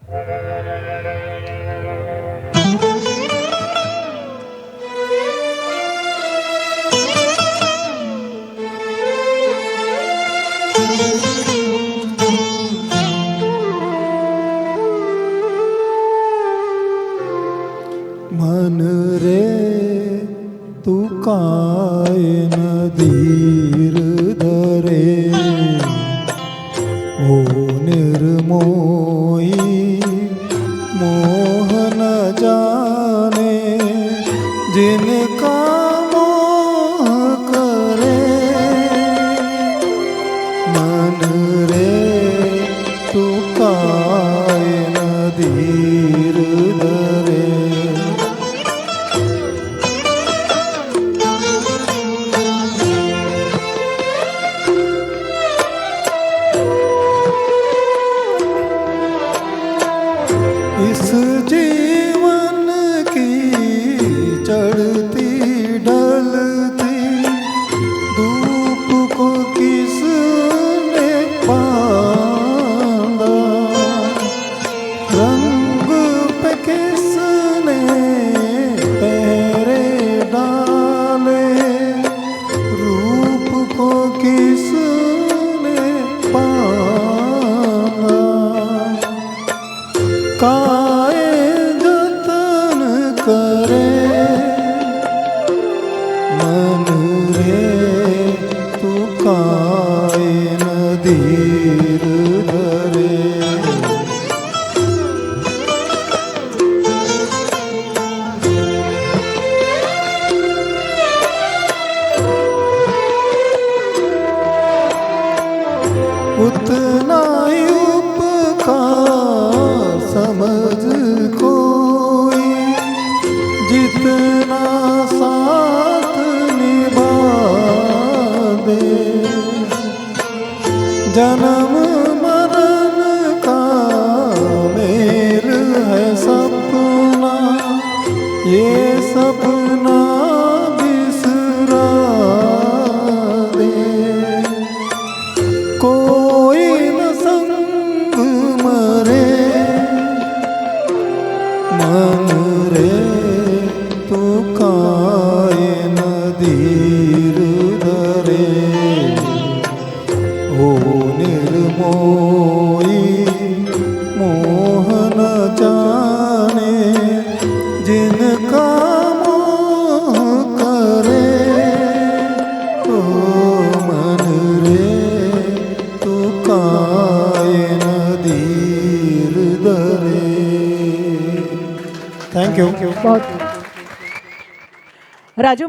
मन रे तू काय न धीर धरे, ओ निर्मोही मोह न जाने, जिनका मोह करे। मन रे तू काय न धीर धरे, इस जीवन की चढ़ती ढलती धूप को किसने बांधा, रंग पे किसने पहरे डाले, रूप को किसने बांधा। काय जतन करे, मन रे तू काय न धीर धरे। उतना ही उपकार समझ कोई, जितना साथ निभा दे। जन्म मरण का मेल है सपना, ये सपना बिसरा दे। कोई न संग मरे, मन रे तू काय न धीर धरे, ओ निर्मोही मोह न जाने, जिनका मोह करे। ओ मन रे तू काय न धीर धरे। Thank you. राजू।